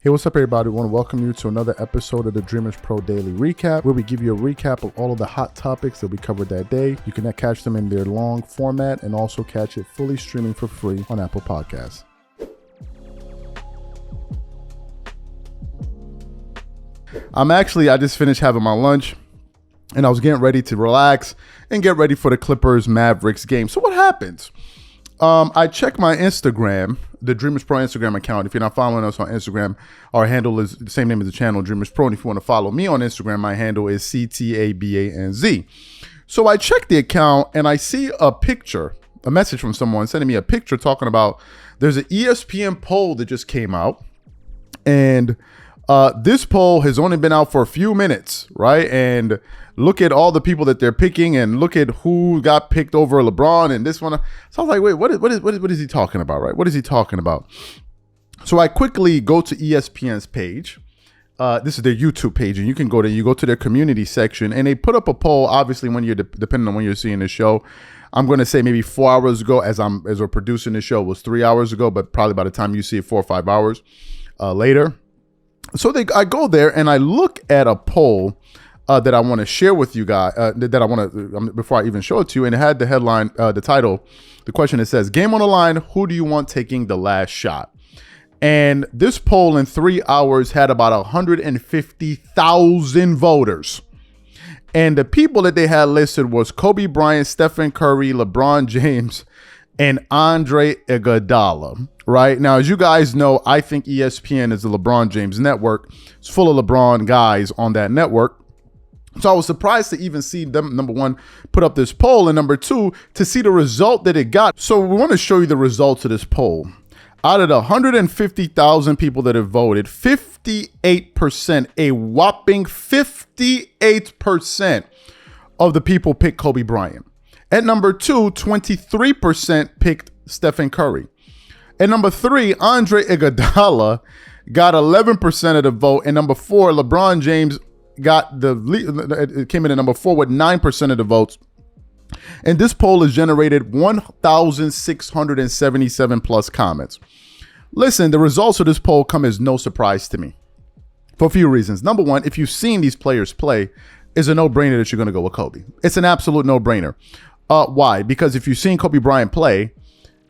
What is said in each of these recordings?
Hey, what's up, everybody? I want to welcome you to another episode of the Dreamerspro Daily Recap, where we give you a recap of all of the hot topics that we covered that day. You can catch them in their long format and also catch it fully streaming for free on Apple Podcasts. I just finished having my lunch and I was getting ready to relax and get ready for the Clippers Mavericks game. So what happens? I check my Instagram, the Dreamerspro Instagram account. If you're not following us on Instagram, our handle is the same name as the channel, Dreamerspro. And if you want to follow me on Instagram, my handle is CTABANZ. So I check the account and I see a message from someone sending me a picture talking about there's an ESPN poll that just came out. And this poll has only been out for a few minutes, right? And look at all the people that they're picking and look at who got picked over LeBron and this one. So I was like, wait, what is he talking about, right? What is he talking about? So I quickly go to ESPN's page. This is their YouTube page, and you can go to their community section, and they put up a poll. Obviously, when you're depending on when you're seeing the show, I'm going to say maybe 4 hours ago, as we're producing the show, it was 3 hours ago, but probably by the time you see it, 4 or 5 hours later. So I go there and I look at a poll that I want to share with you guys, that I want to, before I even show it to you. And it had the headline, the title, the question, it says, game on the line, who do you want taking the last shot? And this poll in 3 hours had about 150,000 voters. And the people that they had listed was Kobe Bryant, Stephen Curry, LeBron James, and Andre Iguodala. Right now, as you guys know, I think ESPN is the LeBron James network. It's full of LeBron guys on that network. So I was surprised to even see them, number one, put up this poll, and number two, to see the result that it got. So we want to show you the results of this poll. Out of the 150,000 people that have voted, 58%, a whopping 58% of the people picked Kobe Bryant. At number two, 23% picked Stephen Curry. At number three, Andre Iguodala got 11% of the vote. And number four, LeBron James came in at number four with 9% of the votes. And this poll has generated 1,677 plus comments. Listen, the results of this poll come as no surprise to me for a few reasons. Number one, if you've seen these players play, it's a no-brainer that you're going to go with Kobe. It's an absolute no-brainer. Why? Because if you've seen Kobe Bryant play,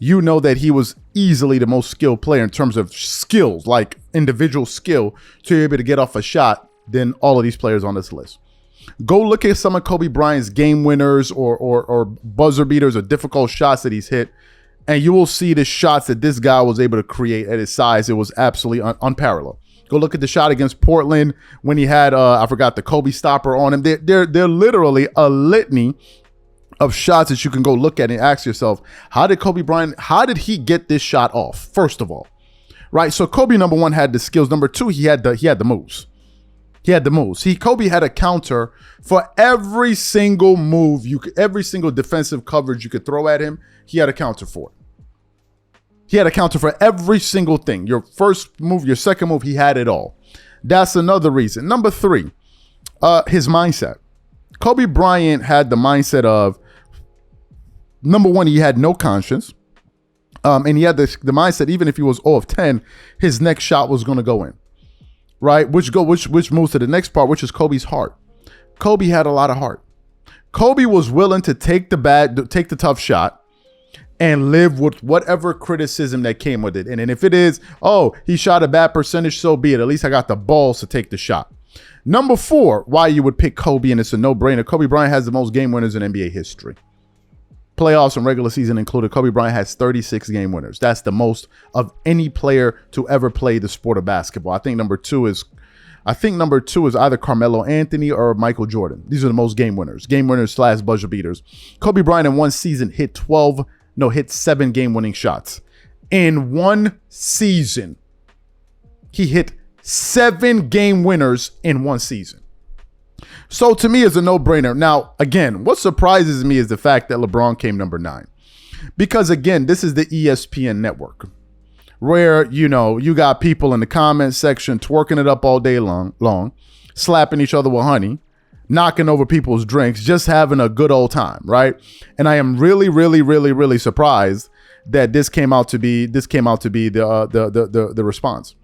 you know that he was easily the most skilled player in terms of skills, like individual skill, to be able to get off a shot than all of these players on this list. Go look at some of Kobe Bryant's game winners or buzzer beaters or difficult shots that he's hit, and you will see the shots that this guy was able to create at his size. It was absolutely unparalleled. Go look at the shot against Portland when he had, the Kobe stopper on him. They're literally a litany of shots that you can go look at and ask yourself, how did he get this shot off? First of all, right? So Kobe, number one, had the skills. Number two, he had the moves. Kobe had a counter for every single move every single defensive coverage you could throw at him. He had a counter for it. He had a counter for every single thing. Your first move, your second move, he had it all. That's another reason. Number three, his mindset. Kobe Bryant had the mindset of, number one, he had no conscience. And he had the mindset, even if he was 0 of 10, his next shot was going to go in. Right? Which moves to the next part, which is Kobe's heart. Kobe had a lot of heart. Kobe was willing to take the tough shot and live with whatever criticism that came with it. And if it is, he shot a bad percentage, so be it. At least I got the balls to take the shot. Number four, why you would pick Kobe, and it's a no-brainer. Kobe Bryant has the most game winners in NBA history. Playoffs and regular season included. Kobe Bryant has 36 game winners. That's the most of any player to ever play the sport of basketball. I think number two is either Carmelo Anthony or Michael Jordan. These are the most game winners / buzzer beaters. Kobe Bryant in one season hit 7 game winning shots. In one season, he hit 7 game winners in one season. So to me, it's a no-brainer. Now, again, what surprises me is the fact that LeBron came number 9. Because, again, this is the ESPN network where, you got people in the comment section twerking it up all day long, slapping each other with honey, knocking over people's drinks, just having a good old time, right? And I am really, really, really, really surprised that this came out to be the response.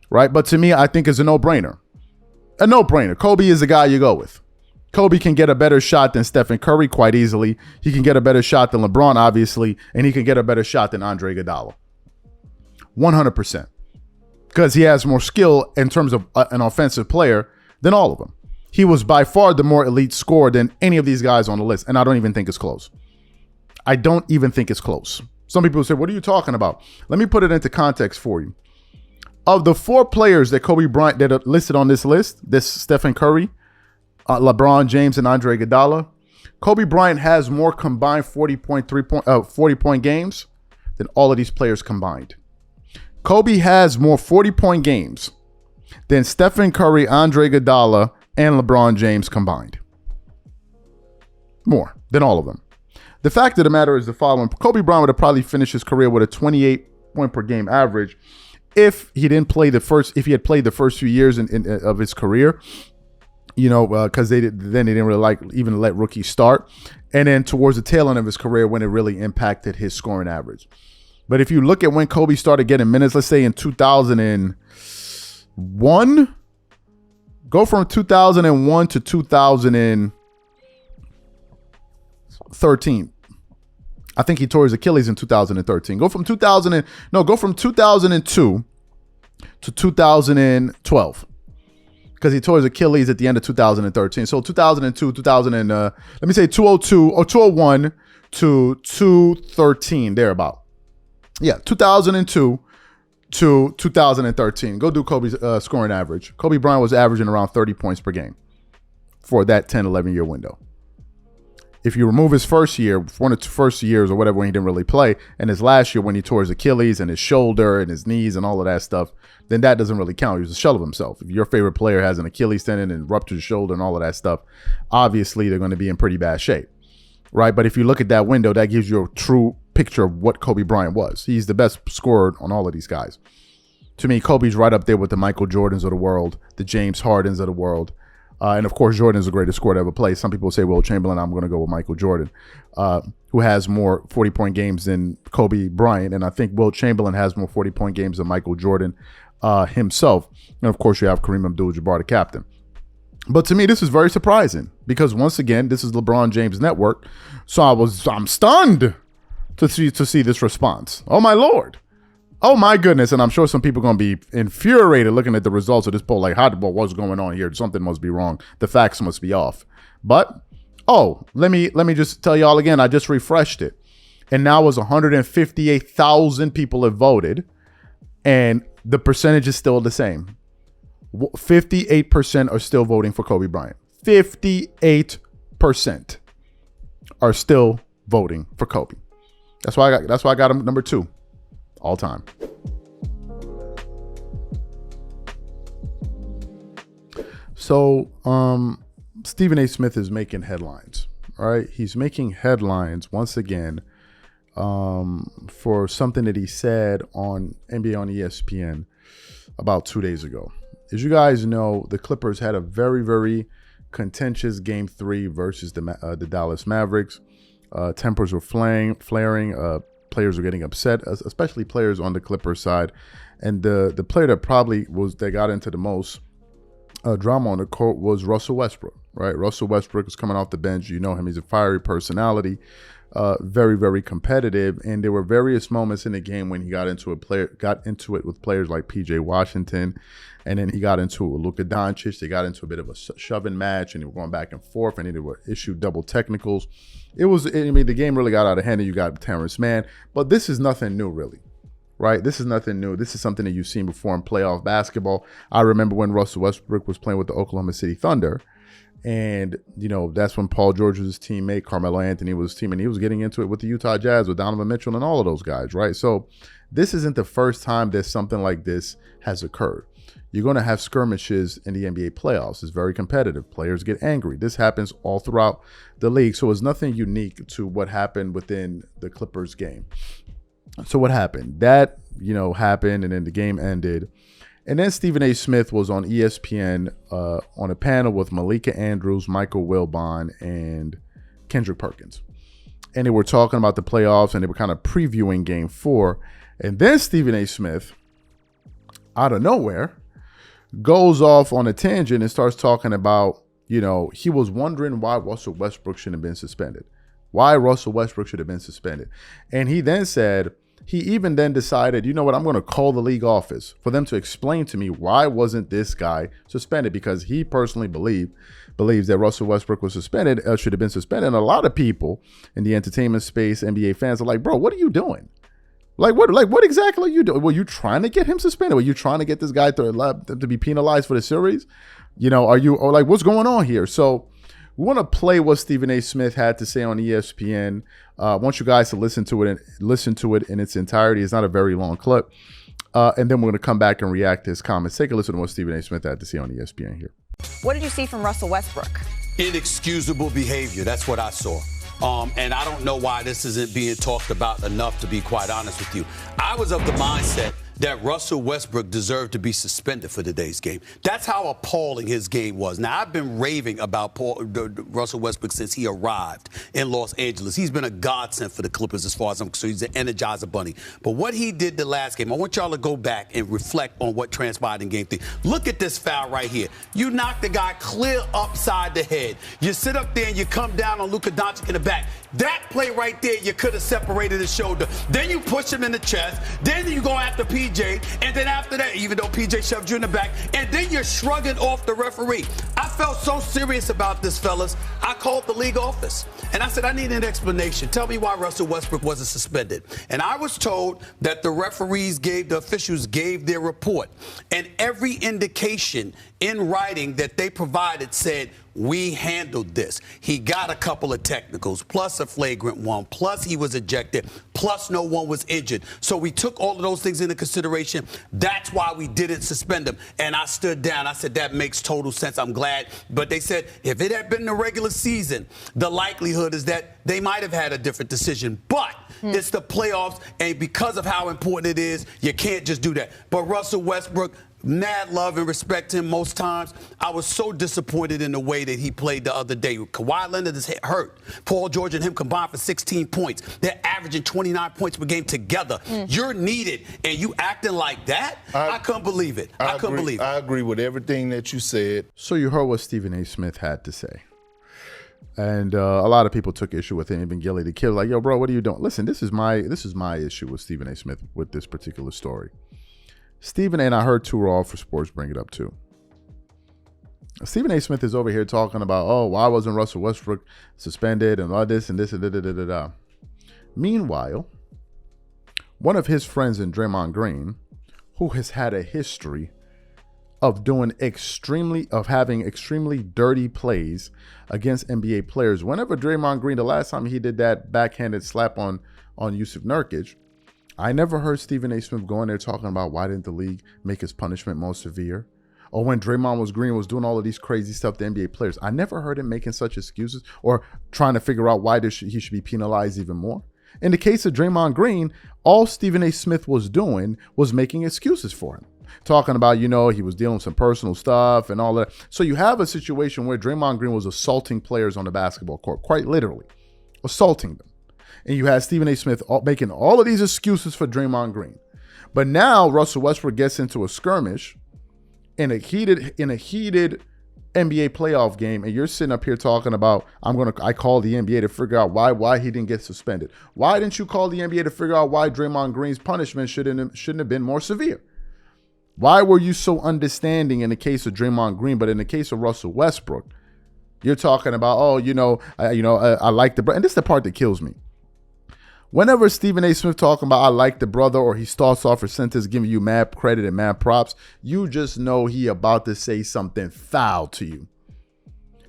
right? But to me, I think it's a no-brainer. A no-brainer. Kobe is the guy you go with. Kobe can get a better shot than Stephen Curry quite easily. He can get a better shot than LeBron, obviously, and he can get a better shot than Andre Iguodala. 100%. Because he has more skill in terms of an offensive player than all of them. He was by far the more elite scorer than any of these guys on the list, and I don't even think it's close. I don't even think it's close. Some people say, what are you talking about? Let me put it into context for you. Of the 4 players that Kobe Bryant that are listed on this list, this Stephen Curry, LeBron James, and Andre Iguodala, Kobe Bryant has more combined 40-point games than all of these players combined. Kobe has more 40-point games than Stephen Curry, Andre Iguodala, and LeBron James combined. More than all of them. The fact of the matter is the following. Kobe Bryant would have probably finished his career with a 28-point per game average if he had played the first few years of his career, because they didn't really even let rookies start. And then towards the tail end of his career when it really impacted his scoring average. But if you look at when Kobe started getting minutes, let's say in 2001, go from 2001 to 2013. I think he tore his Achilles in 2013. Go from 2002 to 2012. Because he tore his Achilles at the end of 2013. So 2002, 201 to 213, thereabout. Yeah, 2002 to 2013. Go do Kobe's scoring average. Kobe Bryant was averaging around 30 points per game for that 10, 11-year window. If you remove his first year, one of the first years or whatever when he didn't really play, and his last year when he tore his Achilles and his shoulder and his knees and all of that stuff, then that doesn't really count. He was a shell of himself. If your favorite player has an Achilles tendon and ruptured shoulder and all of that stuff, obviously they're going to be in pretty bad shape, right? But if you look at that window, that gives you a true picture of what Kobe Bryant was. He's the best scorer on all of these guys. To me, Kobe's right up there with the Michael Jordans of the world, the James Hardens of the world. And of course, Jordan is the greatest scorer to ever play. Some people say Will Chamberlain. I'm going to go with Michael Jordan, who has more 40-point games than Kobe Bryant. And I think Will Chamberlain has more 40-point games than Michael Jordan himself. And of course, you have Kareem Abdul-Jabbar, the captain. But to me, this is very surprising because once again, this is LeBron James' network. So I'm stunned to see this response. Oh my Lord. Oh my goodness. And I'm sure some people are going to be infuriated looking at the results of this poll. Like, what's going on here? Something must be wrong. The facts must be off. But, let me just tell y'all again, I just refreshed it. And now it was 158,000 people have voted. And the percentage is still the same. 58% are still voting for Kobe Bryant. 58% are still voting for Kobe. That's why I got him number 2 all time. So Stephen A. Smith is making headlines. All right, he's making headlines once again for something that he said on NBA on ESPN about 2 days ago. As you guys know, the Clippers had a very, very contentious Game 3 versus the Dallas Mavericks. Tempers were flaring. Players were getting upset, especially players on the Clippers side. And the player that got into the most drama on the court was Russell Westbrook, right? Russell Westbrook was coming off the bench. You know him. He's a fiery personality, very, very competitive. And there were various moments in the game when he got into it with players like PJ Washington. And then he got into it with Luka Doncic. They got into a bit of a shoving match, and they were going back and forth, and then they were issued double technicals. The game really got out of hand, and you got Terrence Mann. But this is nothing new, really, right? This is nothing new. This is something that you've seen before in playoff basketball. I remember when Russell Westbrook was playing with the Oklahoma City Thunder, and, that's when Paul George was his teammate, Carmelo Anthony was his teammate, and he was getting into it with the Utah Jazz, with Donovan Mitchell and all of those guys, right? So this isn't the first time that something like this has occurred. You're going to have skirmishes in the NBA playoffs. It's very competitive. Players get angry. This happens all throughout the league. So it's nothing unique to what happened within the Clippers game. So what happened? That, happened, and then the game ended. And then Stephen A. Smith was on ESPN on a panel with Malika Andrews, Michael Wilbon, and Kendrick Perkins. And they were talking about the playoffs, and they were kind of previewing Game 4. And then Stephen A. Smith out of nowhere, goes off on a tangent and starts talking about, he was wondering why Russell Westbrook shouldn't have been suspended. Why Russell Westbrook should have been suspended. And he then said, he even then decided, you know what, I'm going to call the league office for them to explain to me why wasn't this guy suspended, because he personally believes that Russell Westbrook was suspended, should have been suspended. And a lot of people in the entertainment space, NBA fans, are like, bro, what are you doing? What exactly are you doing? Were you trying to get him suspended? Were you trying to get this guy to be penalized for the series? What's going on here? So we want to play what Stephen A. Smith had to say on ESPN. I want you guys to listen to it in its entirety. It's not a very long clip. And then we're going to come back and react to his comments. Take a listen to what Stephen A. Smith had to say on ESPN here. What did you see from Russell Westbrook? Inexcusable behavior. That's what I saw. And I don't know why this isn't being talked about enough, to be quite honest with you. I was of the mindset that Russell Westbrook deserved to be suspended for today's game. That's how appalling his game was. Now, I've been raving about Russell Westbrook since he arrived in Los Angeles. He's been a godsend for the Clippers as far as I'm concerned. He's an energizer bunny. But what he did the last game, I want y'all to go back and reflect on what transpired in game 3. Look at this foul right here. You knock the guy clear upside the head. You sit up there and you come down on Luka Doncic in the back. That play right there, you could have separated his shoulder. Then you push him in the chest. Then you go after PJ. And then after that, even though PJ shoved you in the back, and then you're shrugging off the referee. I felt so serious about this, fellas. I called the league office. And I said, I need an explanation. Tell me why Russell Westbrook wasn't suspended. And I was told that the officials gave their report. And every indication in writing that they provided said, we handled this. He got a couple of technicals, plus a flagrant one, plus he was ejected, plus no one was injured. So we took all of those things into consideration. That's why we didn't suspend him. And I stood down. I said, that makes total sense. I'm glad. But they said, if it had been the regular season, the likelihood is that they might have had a different decision. But it's the playoffs, and because of how important it is, you can't just do that. But Russell Westbrook, mad love and respect to him most times. I was so disappointed in the way that he played the other day. Kawhi Leonard is hurt. Paul George and him combined for 16 points. They're averaging 29 points per game together. You're needed, and you acting like that? I couldn't believe it. I couldn't believe it. I agree with everything that you said. So you heard what Stephen A. Smith had to say. And a lot of people took issue with it. Even Gilly the Kid, like, yo, bro, what are you doing? Listen, this is my issue with Stephen A. Smith with this particular story. Stephen A., and I heard Too Raw for Sports bring it up too. Stephen A. Smith is over here talking about, oh, why wasn't Russell Westbrook suspended and all this and this and da-da-da-da-da. Meanwhile, one of his friends in Draymond Green, who has had a history of having extremely dirty plays against NBA players. Whenever Draymond Green, the last time he did that backhanded slap on Yusuf Nurkic, I never heard Stephen A. Smith going there talking about why didn't the league make his punishment more severe? Or when Draymond Green was doing all of these crazy stuff to NBA players, I never heard him making such excuses or trying to figure out why he should be penalized even more. In the case of Draymond Green, all Stephen A. Smith was doing was making excuses for him. Talking about, he was dealing with some personal stuff and all that. So you have a situation where Draymond Green was assaulting players on the basketball court, quite literally, assaulting them. And you had Stephen A. Smith making all of these excuses for Draymond Green. But now Russell Westbrook gets into a skirmish in a heated NBA playoff game, and you're sitting up here talking about, I called the NBA to figure out why he didn't get suspended. Why didn't you call the NBA to figure out why Draymond Green's punishment shouldn't have been more severe? Why were you so understanding in the case of Draymond Green, but in the case of Russell Westbrook, you're talking about, I like the brother. And this is the part that kills me. Whenever Stephen A. Smith talking about I like the brother, or he starts off a sentence giving you mad credit and mad props, you just know he about to say something foul to you.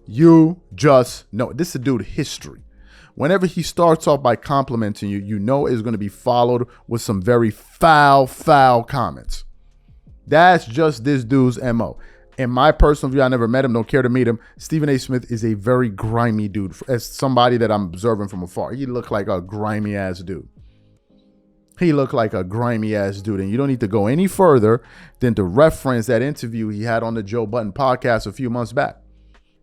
You just know. This is a dude history. Whenever he starts off by complimenting you, you know it's going to be followed with some very foul comments. That's just this dude's MO. In my personal view, I never met him, don't care to meet him. Stephen A. Smith is a very grimy dude. As somebody that I'm observing from afar, he looked like a grimy ass dude. And you don't need to go any further than to reference that interview he had on the Joe Budden podcast a few months back.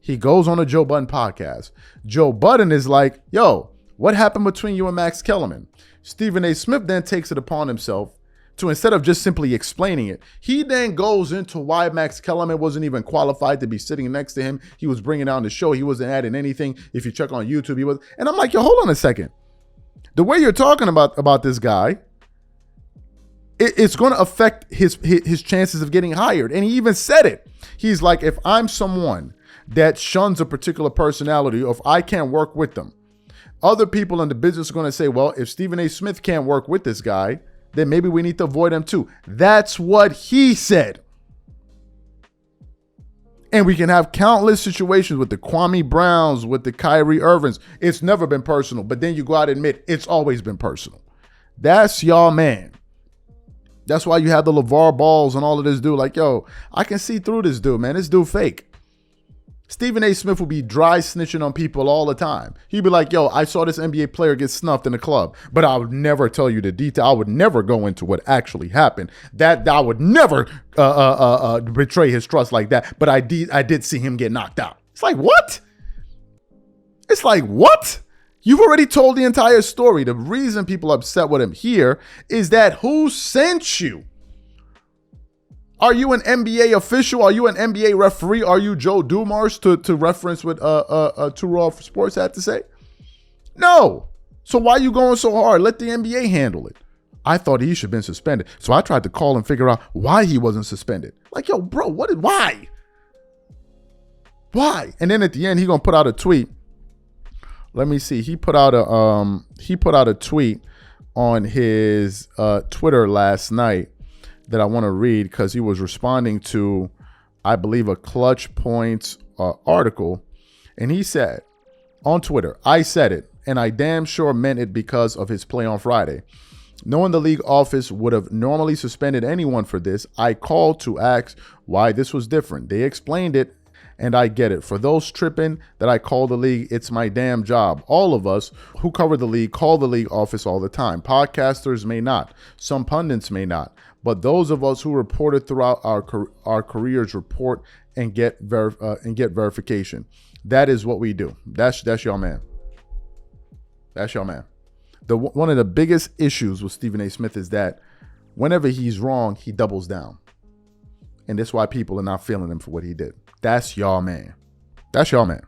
He goes on the Joe Budden podcast. Joe Budden is like, yo, what happened between you and Max Kellerman? Stephen A. Smith then takes it upon himself to instead of just simply explaining it, he then goes into why Max Kellerman wasn't even qualified to be sitting next to him. He was bringing down the show. He wasn't adding anything. If you check on YouTube, he was. And I'm like, yo, hold on a second. The way you're talking about this guy, it's going to affect his chances of getting hired. And he even said it. He's like, if I'm someone that shuns a particular personality, or if I can't work with them, other people in the business are going to say, well, if Stephen A. Smith can't work with this guy, then maybe we need to avoid him too. That's what he said. And we can have countless situations with the Kwame Browns, with the Kyrie Irvings. It's never been personal, but then you go out and admit it's always been personal. That's y'all man. That's why you have the LeVar Balls and all of this dude. Like, yo, I can see through this dude, man. This dude fake. Stephen A. Smith will be dry snitching on people all the time. He'd be like, yo, I saw this NBA player get snuffed in the club, but I would never tell you the detail. I would never go into what actually happened. That I would never betray his trust like that, but I did see him get knocked out. It's like, what? It's like, what? You've already told the entire story. The reason people are upset with him here is that who sent you? Are you an NBA official? Are you an NBA referee? Are you Joe Dumars to reference what Two Raw Sports had to say? No. So why are you going so hard? Let the NBA handle it. I thought he should have been suspended. So I tried to call and figure out why he wasn't suspended. Like, yo, bro, why? Why? And then at the end, he gonna put out a tweet. Let me see. He put out a tweet on his Twitter last night that I want to read because he was responding to, I believe, a Clutch Points article. And he said on Twitter, I said it, and I damn sure meant it because of his play on Friday. Knowing the league office would have normally suspended anyone for this, I called to ask why this was different. They explained it, and I get it. For those tripping that I call the league, it's my damn job. All of us who cover the league call the league office all the time. Podcasters may not. Some pundits may not. But those of us who reported throughout our careers report and get verification. That is what we do. That's y'all man. That's y'all man. One of the biggest issues with Stephen A. Smith is that whenever he's wrong, he doubles down. And that's why people are not feeling him for what he did. That's y'all man. That's y'all man.